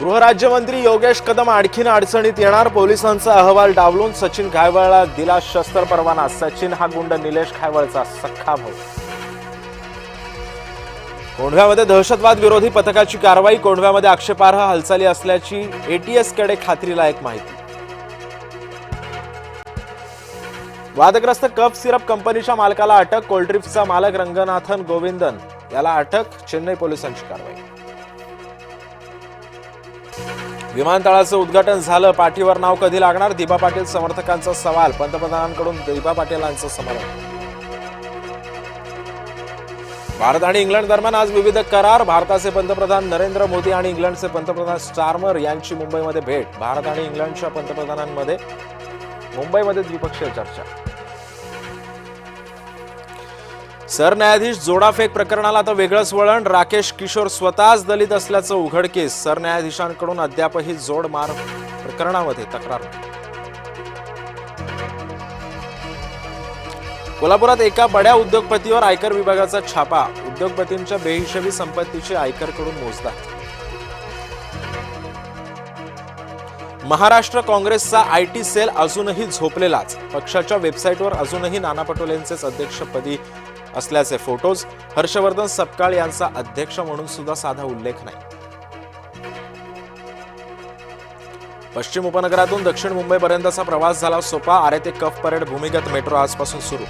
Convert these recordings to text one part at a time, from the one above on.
गृहराज्यमंत्री योगेश कदम आणखीन अडचणीत येणार. पोलिसांचा अहवाल डावलून सचिन घायवळला दिला शस्त्र परवाना. सचिन हा गुंड निलेश घायवळचा सख्खा भाऊ. कोंढव्यामध्ये दहशतवाद विरोधी पथकाची कारवाई. कोंढव्यामध्ये आक्षेपार्ह हालचाली असल्याची एटीएस कडे खात्रीलायक माहिती. वादग्रस्त कफ सिरप कंपनीच्या मालकाला अटक. कोल्ड्रिफ्टचा मालक रंगनाथन गोविंदन याला अटक. चेन्नई पोलिसांची कारवाई. विमानतळाचं उद्घाटन झालं. पाठीवर नाव कधी लागणार? दिबा पाटील समर्थकांचा सवाल. पंतप्रधानांकडून दिबा पाटीलांचं समर्थन. भारत आणि इंग्लंड दरम्यान आज विविध करार. भारताचे पंतप्रधान नरेंद्र मोदी आणि इंग्लंडचे पंतप्रधान स्टार्मर यांची मुंबईमध्ये भेट. भारत आणि इंग्लंडच्या पंतप्रधानांमध्ये मुंबईमध्ये द्विपक्षीय चर्चा. सरन्यायाधीश जोडाफेक प्रकरणाला आता वेगळंच वळण. राकेश किशोर स्वतःच दलित असल्याचं उघडकीस. सरन्यायाधीशांकडून अद्यापही जोडमार प्रकरणामध्ये तक्रार. कोल्हापुरात एका बड्या उद्योगपतीवर आयकर विभागाचा छापा. उद्योगपतींच्या बेहिशेबी संपत्तीची आयकरकडून मोजदाद. महाराष्ट्र काँग्रेसचा आयटी सेल अजूनही झोपलेलाच. पक्षाच्या वेबसाईटवर अजूनही नाना पटोलेंचेच अध्यक्षपदी असल्याचे फोटोज. हर्षवर्धन सपकाळ यांचा अध्यक्ष म्हणून सुद्धा साधा उल्लेख नाही. पश्चिम उपनगरातून दक्षिण मुंबईपर्यंतचा प्रवास झाला सोपा. आरे ते कफ परेड भूमिगत मेट्रो आजपासून सुरू.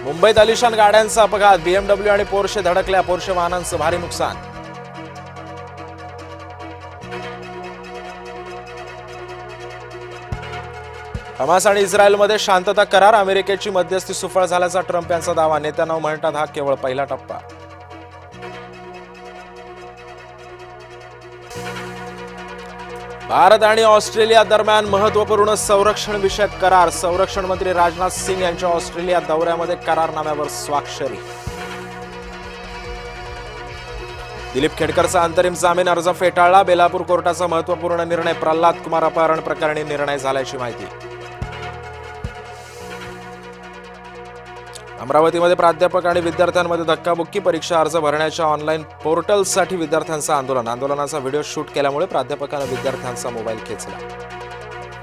मुंबईत आलिशान गाड्यांचा अपघात. बीएमडब्ल्यू आणि पोर्शे धडकल्या. पोर्शे वाहनांचं भारी नुकसान. हमास आणि इस्रायलमध्ये शांतता करार. अमेरिकेची मध्यस्थी सुफळ झाल्याचा ट्रम्प यांचा दावा. नेत्यांना म्हणतात हा केवळ पहिला टप्पा. भारत आणि ऑस्ट्रेलिया दरम्यान महत्वपूर्ण संरक्षण विषयक करार. संरक्षण मंत्री राजनाथ सिंग यांच्या ऑस्ट्रेलिया दौऱ्यामध्ये करारनाम्यावर स्वाक्षरी. दिलीप खेडकरचा अंतरिम जामीन अर्ज फेटाळला. बेलापूर कोर्टाचा महत्वपूर्ण निर्णय. प्रल्हाद कुमार अपहरण प्रकरणी निर्णय झाल्याची माहिती. अमरावतीमध्ये प्राध्यापक आणि विद्यार्थ्यांमध्ये धक्काबुक्की. परीक्षा अर्ज भरण्याच्या ऑनलाईन पोर्टलसाठी विद्यार्थ्यांचं आंदोलन. आंदोलनाचा व्हिडिओ शूट केल्यामुळे प्राध्यापकानं विद्यार्थ्यांचा मोबाईल खेचला.